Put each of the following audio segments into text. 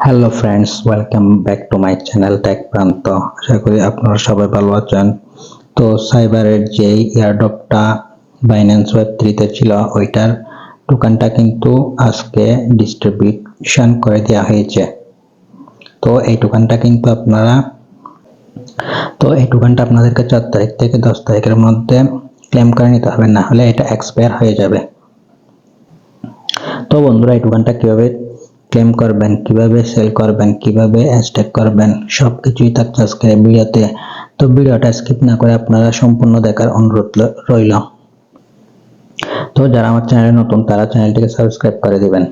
Hello friends, welcome back to my channel tech Pranto. আশা করি আপনারা সবাই ভালো আছেন। তো সাইবারের যে এয়ারড্রপটা বাইন্যান্স ওয়েব3 ছিল, ওইটার টোকেনটা কিন্তু আজকে ডিস্ট্রিবিউশন করে দেওয়া হয়েছে। তো এই টোকেনটা কিন্তু আপনাদেরকে 4 তারিখ থেকে 10 তারিখের মধ্যে ক্লেম করে নিতে হবে, না হলে এটা এক্সপায়ার হয়ে যাবে। তো বন্ধুরা, এই টোকেনটা কিভাবে ক্লেম করবেন, কিভাবে সেল করবেন, কিভাবে স্টেক করবেন, সবকিছুই থাকছে আজকের ভিডিওতে। তো ভিডিওটা স্কিপ না করে আপনারা সম্পূর্ণ দেখার অনুরোধ রইল। তো যারা আমার চ্যানেলে নতুন তারা চ্যানেলটিকে সাবস্ক্রাইব করে দিবেন।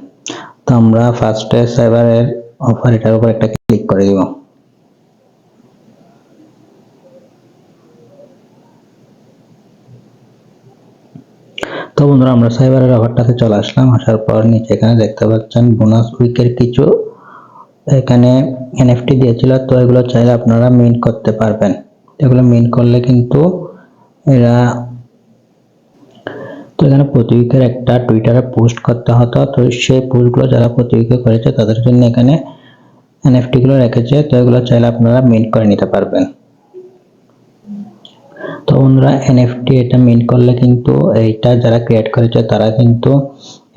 তো আমরা ফার্স্টে সাইবারের অফার এটার উপর একটা ক্লিক করে দিব। তো বন্ধুরা, আমরা সাইবারের অফারটাতে চলে আসলাম। আসার পর নিচে এখানে দেখতে পাচ্ছেন বোনাস উইকের কিছু এখানে এনএফটি দিয়েছিল। তো এগুলো চাইলে আপনারা মিন্ট করতে পারবেন। এগুলো মিন্ট করলে কিন্তু এখানে প্রতি উইকের একটা টুইটারে পোস্ট করতে হতো। তো সেই পোস্টগুলো যারা প্রতি উইকে করেছে তাদের জন্য এখানে এনএফটি গুলো রেখেছে। তো এগুলো চাইলে আপনারা মিন্ট করে নিতে পারবেন। তো বন্ধুরা, এনএফটি এটা মিন্ট করলে কিন্তু এইটা যারা ক্রিয়েট করেছে তারা কিন্তু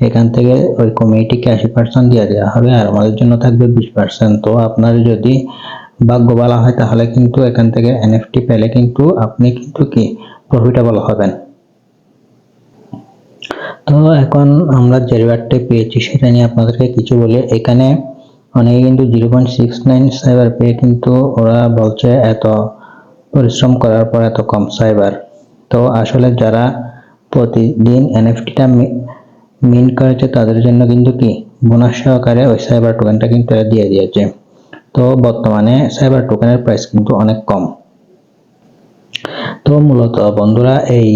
এখান থেকে ওই কমিউনিটিকে 80% দিয়ে দেওয়া হবে, আর আমাদের জন্য থাকবে 20%। তো আপনার যদি ভাগ্য ভালো হয় তাহলে কিন্তু এখান থেকে এনএফটি পেলে কিন্তু আপনি কিন্তু কি প্রফিটেবল হবেন। তো এখন আমরা যে রিওয়ার্ডটা পেয়েছি সেটা নিয়ে আপনাদেরকে কিছু বলি। এখানে অনেকে কিন্তু 0.69 সাইবার পেয়ে কিন্তু ওরা বলছে এত পরিশ্রম করার পর এত কম সাইবার। তো আসলে যারা প্রতিদিন এনএফটিটা মিন্ট করেছে তাদের জন্য কিন্তু কি বোনাস সহকারে ওই সাইবার টোকেনটা কিন্তু দিয়ে দিয়েছে। তো বর্তমানে সাইবার টোকেনের প্রাইস কিন্তু অনেক কম। তো মূলত বন্ধুরা, এই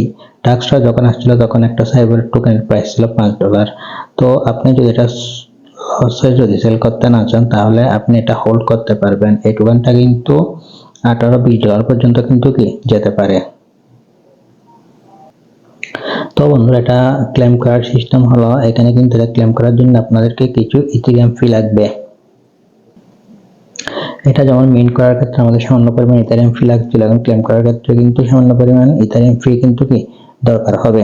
টাস্কটা যখন আসছিল তখন একটা সাইবার টোকেনের প্রাইস ছিল $5। তো আপনি যদি এটা লসে যদি সেল করতে না চান তাহলে আপনি এটা হোল্ড করতে পারবেন। এই টোকেনটা কিন্তু $18-20 পর্যন্ত কিন্তু কি যেতে পারে। তো বন্ধুরা, এটা ক্লেম করার সিস্টেম হলো, এখানে কিন্তু এটা ক্লেম করার জন্য আপনাদেরকে কিছু ইথেরিয়াম ফি লাগবে। এটা যেমন মিন্ট করার ক্ষেত্রে আমাদের সামান্য পরিমাণ ইথেরিয়াম ফি লাগছিল, এবং ক্লেম করার ক্ষেত্রে কিন্তু সামান্য পরিমাণ ইথেরিয়াম ফি কিন্তু কি দরকার হবে।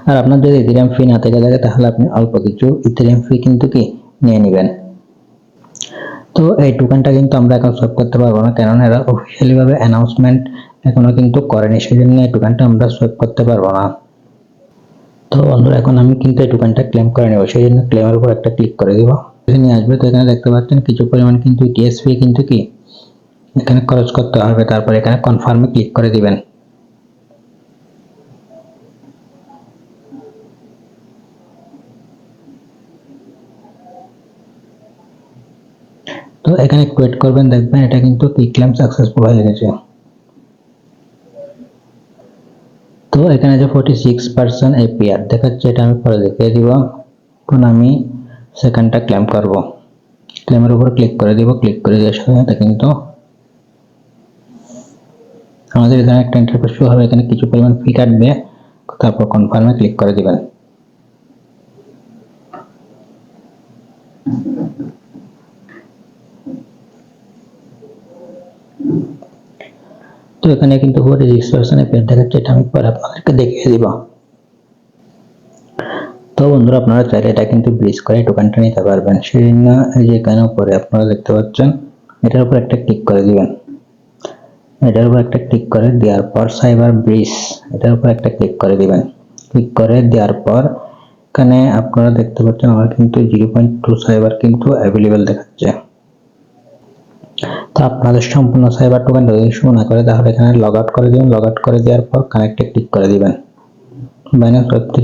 আর আপনার যদি ইথেরিয়াম ফি না থেকে থাকে তাহলে আপনি অল্প কিছু ইথেরিয়াম ফি কিন্তু কি নিয়ে নেবেন। তো এই টোকেনটা কিন্তু আমরা এখন সোয়াপ করতে পারবো না, কারণ এরা অফিসিয়ালি ভাবে অ্যানাউন্সমেন্ট এখনো কিন্তু করেনি, সেজন্য এই টোকেনটা আমরা সোয়াপ করতে পারবো না। তো বন্ধুরা, এখন আমি কিন্তু এই টোকেনটা ক্লেম করে নেব, সেই জন্য ক্লেমের উপর একটা ক্লিক করে দিব। নিয়ে আসবে। তো এখানে দেখতে পাচ্ছেন কিছু পরিমাণ কিন্তু ইটিএস ফি কিন্তু কি এখানে খরচ করতে হবে। তারপর এখানে কনফার্মে ক্লিক করে দিবেন। তো এখানে একটু ওয়েট করবেন, দেখবেন এটা কিন্তু কি ক্লেম সাকসেসফুল হয়ে গেছে। তো এখানে যে 46% এপিআর দেখাচ্ছে, এটা আমি পরে দেখিয়ে দিব। এখন আমি সেকেন্ডটা ক্লেম করব। ক্লেমের উপর ক্লিক করে দিব। ক্লিক করে দেওয়ার সাথে সাথে কিন্তু আমাদের এখানে একটা ইন্টারফেস শো হবে। এখানে কিছু পরিমাণ ফি কাটবে, তারপর কনফার্মে ক্লিক করে দিবেন। তো এখানে কিন্তু 46% এপিআর দেখাচ্ছে, এটা আমি পরে আপনাদেরকে দেখিয়ে দিব। তো বন্ধুরা, আপনারা চাইলে এটা কিন্তু ব্রিজ করে টোকেনটা নিতে পারবেন। সেজন্য এই যে এখানে উপরে আপনারা দেখতে পাচ্ছেন, এটার উপর একটা ক্লিক করে দিবেন। এটার উপর একটা ক্লিক করে দেওয়ার পর সাইবার ব্রিজ, এটার উপর একটা ক্লিক করে দিবেন। ক্লিক করে দেওয়ার পর এখানে আপনারা দেখতে পাচ্ছেন আমার কিন্তু 0.2 সাইবার কিন্তু অ্যাভেলেবেল দেখাচ্ছে। তো আপনাদের সম্পূর্ণ সাইবার টোকেন যদি শো না করে তাহলে এখানে লগ আউট করে দিবেন। লগ আউট করে দেওয়ার পর কানেক্টে ক্লিক করে দিবেন। বাইন্যান্স ওয়েব3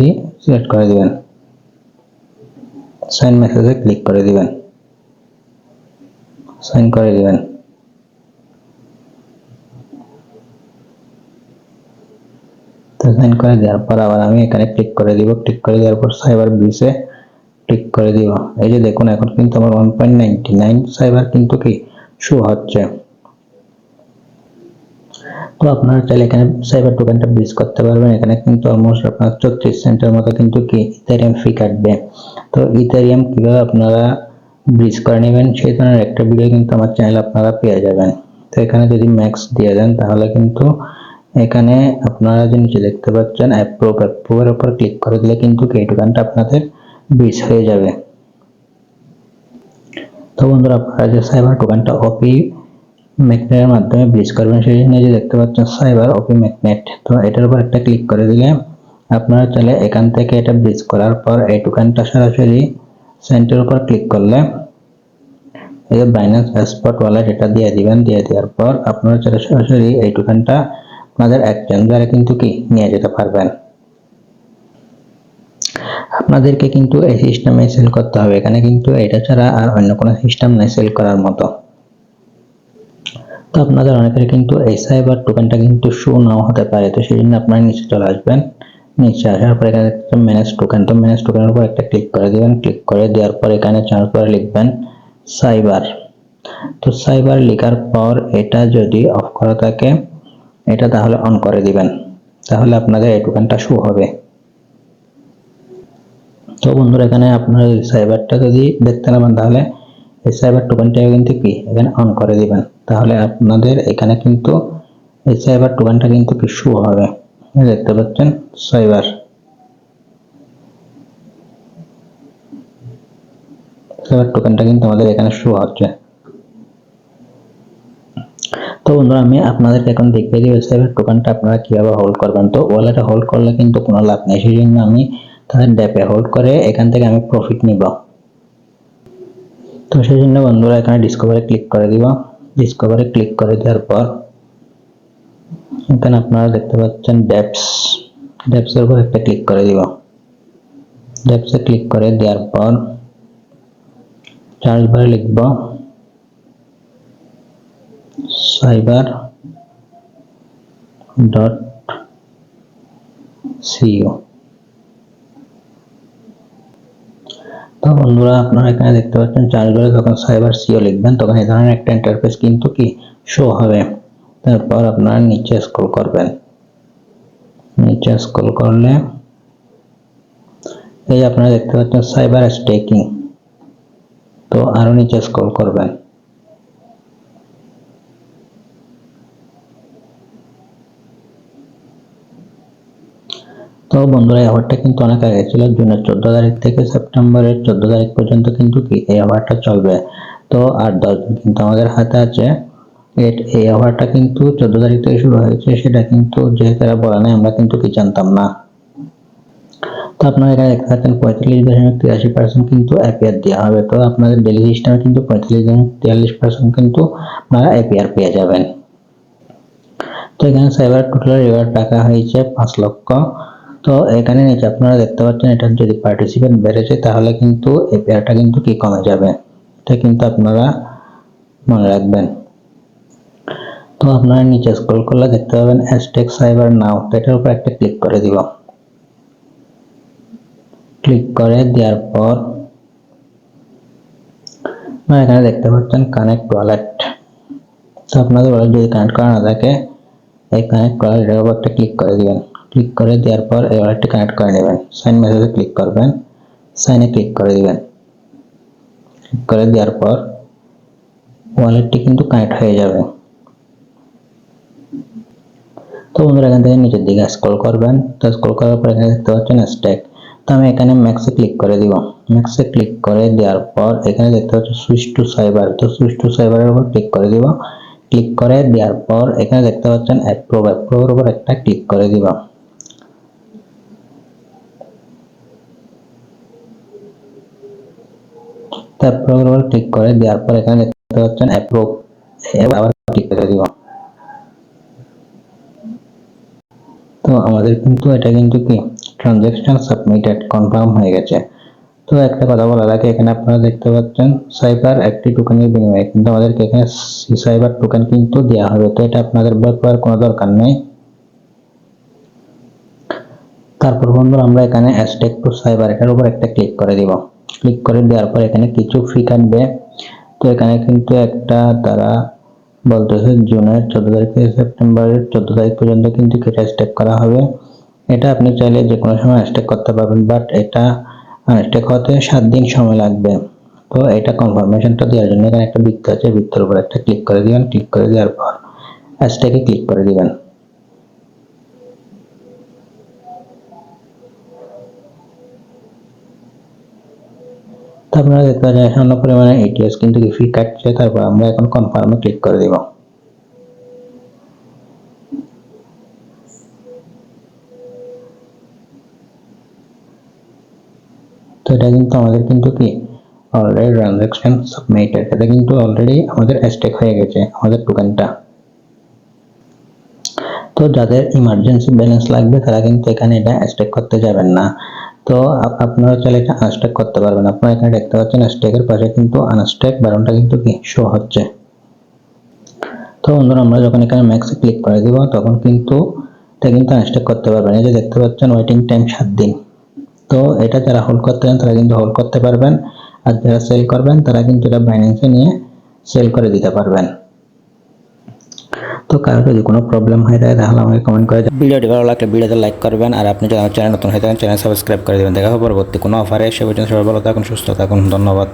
সিলেক্ট করে দিবেন। সাইন মেসেজে ক্লিক করে দিবেন। সাইন করে দিবেন। তো সাইন করে দেওয়ার পর আবার আমি এখানে ক্লিক করে দিব। ক্লিক করে দেওয়ার পর সাইবার ব্রিজে ক্লিক করে দিব। এই যে দেখুন, এখন কিন্তু আমার 1.99 সাইবার কিন্তু কি শো হচ্ছে। তো আপনারা চাইলে এখানে সাইবার টোকেনটা ব্রিজ করতে পারবেন। এখানে কিন্তু অলমোস্ট আপনার 34 সেন্টের মতো কিন্তু কি ইথেরিয়াম ফি কাটবে। তো ইথেরিয়াম কিভাবে আপনারা ব্রিজ করে নেবেন সেই ধরনের একটা ভিডিও কিন্তু আমার চ্যানেলে আপনারা পেয়ে যাবেন। তো এখানে যদি ম্যাক্স দিয়ে দেন তাহলে কিন্তু এখানে আপনারা যে নিচে দেখতে পাচ্ছেন অ্যাপ্রুভের উপর ক্লিক করে দিলে কিন্তু এই টোকেনটা আপনাদের ব্রিজ হয়ে যাবে। তো বন্ধুরা আপনারা যে সাইবার টোকেনটা ওপি ম্যাগনেটের মাধ্যমে ব্রিজ করবেন সেই জন্য যে দেখতে পাচ্ছেন সাইবার ওপি ম্যাগনেট, তো এটার উপর একটা ক্লিক করে দিলে আপনারা চাইলে এখান থেকে এটা ব্রিজ করার পর এই টোকেনটা সরাসরি সেন্টের উপর ক্লিক করলে এই যে বাইন্যান্স স্পট ওয়ালেট এটা দিয়ে দিবেন। দিয়ে দেওয়ার পর আপনারা চাইলে সরাসরি এই টোকেনটা আপনাদের এক্সচেঞ্জারে কিন্তু কি নিয়ে যেতে পারবেন। আপনাদেরকে কিন্তু এই সিস্টেমে সেল করতে হবে, এখানে কিন্তু এটা ছাড়া আর অন্য কোনো সিস্টেম নেই সেল করার মতো। তো আপনাদের অনেকের কিন্তু এই সাইবার টোকেনটা কিন্তু শো নাও হতে পারে, তো সেই জন্য আপনারা নিচে চলে আসবেন। নিচে আসার পর এখানে দেখতে ম্যানেজ টোকেন, তো ম্যানেজ টোকেনের উপর একটা ক্লিক করে দিবেন। ক্লিক করে দেওয়ার পর এখানে চার্জ করে লিখবেন সাইবার। তো সাইবার লেখার পর এটা যদি অফ করা থাকে এটা তাহলে অন করে দিবেন, তাহলে আপনাদের এই টোকেনটা শো হবে। তো বন্ধুরা এখানে আপনারা সাইবারটা যদি দেখতে না পান তাহলে এই সাইবার টোকেনটা কিন্তু কি এখানে অন করে দিবেন, তাহলে আপনাদের এখানে কিন্তু এই সাইবার টোকেনটা কিন্তু কি শো হবে। দেখতে পাচ্ছেন সাইবার টোকেনটা কিন্তু আমাদের এখানে শো হচ্ছে। তো বন্ধুরা আমি আপনাদেরকে এখন দেখিয়ে দিব সাইবার টোকেনটা আপনারা কিভাবে হোল্ড করবেন। তো ওয়ালেটে হোল্ড করলে কিন্তু কোনো লাভ নেই, সেই জন্য আমি তাদের ড্যাপে হোল্ড করে এখান থেকে আমি প্রফিট নিব। তো সেই জন্য বন্ধুরা এখানে ডিসকভারে ক্লিক করে দিব। ডিসকভারে ক্লিক করে দেওয়ার পর এখানে আপনারা দেখতে পাচ্ছেন ড্যাপসের উপর একটা ক্লিক করে দিব। ড্যাপসে ক্লিক করে দেওয়ার পর চার্জ বারে লিখব cyber.co। তো বন্ধুরা আপনারা এখানে দেখতে পাচ্ছেন চার্জ বারে যখন cyber.co লিখবেন তখন এই ধরনের একটা ইন্টারফেস কিন্তু কি শো হবে। তারপর আপনারা নিচে স্ক্রল করবেন। নিচে স্ক্রল করলে এই আপনারা দেখতে পাচ্ছেন সাইবার স্টেকিং, তো আরো নিচে স্ক্রল করবেন। তো বন্ধুরা এই অফারটা কিন্তু অনেক আগে ছিল, জুনের 14 তারিখ থেকে সেপ্টেম্বরের 14 তারিখ পর্যন্ত কিন্তু কি এই অফারটা চলবে। তো আর 10 দিন কিন্তু আমাদের হাতে আছে। এই অফারটা কিন্তু 14 তারিখ থেকে শুরু হয়েছে, সেটা কিন্তু যেহেতু এরা বলে নাই আমরা কিন্তু কি জানতাম না। তো আপনারা এখানে দেখতে পাচ্ছেন 45.83% কিন্তু এপিআর দেওয়া হবে। তো আপনাদের ডেইলি সিস্টেমে কিন্তু 45.43% কিন্তু আপনারা এপিআর পেয়ে যাবেন। তো এখানে সাইবার টোটাল রিওয়ার্ড টাকা হয়েছে 5 লক্ষ। তো এখানে নিচে আপনারা দেখতে পাচ্ছেন এটা যদি পার্টিসিপেন্ট বেড়েছে তাহলে কিন্তু এপিআরটা কিন্তু কি কমে যাবে, এটা কিন্তু আপনারা মনে রাখবেন। তো আপনারা নিচে স্ক্রল করলে দেখতে পাবেন হ্যাশট্যাগ সাইবার নাও, এটার উপর একটা ক্লিক করে দিব। ক্লিক করে দেওয়ার পর আপনারা এখানে দেখতে পাচ্ছেন কানেক্ট ওয়ালেট। তো আপনাদের ওয়ালেট যদি কানেক্ট করা না থাকে এই কানেক্ট ওয়ালেটের উপর একটা ক্লিক করে দিবেন। ক্লিক করে দেওয়ার পর এই ওয়ালেটটি কানেক্ট করে নেবেন। সাইন মেসেজে ক্লিক করবেন, সাইনে ক্লিক করে দিবেন। ক্লিক করে দেওয়ার পর ওয়ালেটটি কিন্তু কানেক্ট হয়ে যাবে। তো বন্ধুরা এখান থেকে নিচের দিকে স্ক্রল করবেন। তো স্ক্রল করার পর এখানে দেখতে পাচ্ছেন স্ট্যাক, তো আমি এখানে ম্যাক্সে ক্লিক করে দিব। ম্যাক্সে ক্লিক করে দেওয়ার পর এখানে দেখতে পাচ্ছেন সুইচ টু সাইবার, তো সুইচ টু সাইবারের উপর ক্লিক করে দিব। ক্লিক করে দেওয়ার পর এখানে দেখতে পাচ্ছেন অ্যাপ্রুভের উপর একটা ক্লিক করে দিব। অ্যাপ্রুভের উপর ক্লিক করে দেওয়ার পর এখানে দেখতে পাচ্ছেন অ্যাপ্রুভ, আবার ক্লিক করে দিব। তো আমাদের কিন্তু এটা কিন্তু কি ট্রানজাকশন সাবমিটেড কনফার্ম হয়ে গেছে। তো একটা কথা বলা লাগে, এখানে আপনারা দেখতে পাচ্ছেন সাইবার একটি টোকেনের বিনিময়ে কিন্তু আমাদেরকে এখানে সাইবার টোকেন কিন্তু দেওয়া হবে। তো এটা আপনাদের ভয় পাওয়ার কোনো দরকার নেই। তারপর বন্ধুরা আমরা এখানে হ্যাশট্যাগ টু সাইবার এটার উপর একটা ক্লিক করে দিব। ক্লিক করে দেওয়ার পর এখানে কিছু ফি কাটবে। তো এখানে কিন্তু একটা তারা বলতেছে জুনের 14 তারিখ থেকে সেপ্টেম্বরের 14 তারিখ পর্যন্ত কিন্তু এটা স্টেক করা হবে। এটা আপনি চাইলে যে কোনো সময় স্টেক করতে পারবেন, বাট এটা স্টেক হতে 7 দিন সময় লাগবে। তো এটা কনফার্মেশনটা দেওয়ার জন্য এখানে একটা বৃত্ত আছে, বৃত্তের উপর একটা ক্লিক করে দিবেন। ক্লিক করে দেওয়ার পর হ্যাশট্যাগে ক্লিক করে দিবেন। তো আপনারা দেখতে পাচ্ছেন সামান্য পরিমাণে এটিএস কিন্তু ফি কাটছে। তারপর আমরা এখন কনফার্মে ক্লিক করে দিব। তো এটা কিন্তু আমাদের কিন্তু কি অলরেডি ট্রানজাকশন সাবমিটেড, এটা কিন্তু অলরেডি আমাদের স্টেক হয়ে গেছে আমাদের টোকেনটা। তো যাদের ইমার্জেন্সি ব্যালেন্স লাগবে তারা কিন্তু এখানে এটা স্টেক করতে যাবেন না। তো আপনারা চাইলে এটা আনস্টেক করতে পারবেন। আপনারা এখানে দেখতে পাচ্ছেন স্টেকের পাশে কিন্তু আনস্টেক বাটনটা কিন্তু কি শো হচ্ছে। তো বন্ধুরা আমরা যখন এখানে ম্যাক্সে ক্লিক করে দিব তখন কিন্তু এটা কিন্তু আনস্টেক করতে পারবেন। এই যে দেখতে পাচ্ছেন ওয়েটিং টাইম 7 দিন। তো এটা যারা হোল্ড করতে চান তারা কিন্তু হোল্ড করতে পারবেন, আর যারা সেল করবেন তারা কিন্তু এটা বাইন্যান্সে নিয়ে সেল করে দিতে পারবেন। তো কারো যদি কোনো প্রবলেম হয়ে থাকে তাহলে আমাকে কমেন্ট করে ভিডিওটি ভালো লাগলে ভিডিওতে লাইক করবেন, আর আপনি যদি আমার চ্যানেল নতুন হয়ে থাকেন চ্যানেল সাবস্ক্রাইব করে দেবেন। দেখা হবে পরবর্তী কোনো অফারে। সে পর্যন্ত সবাই ভালো থাকুন, সুস্থ থাকুন, ধন্যবাদ।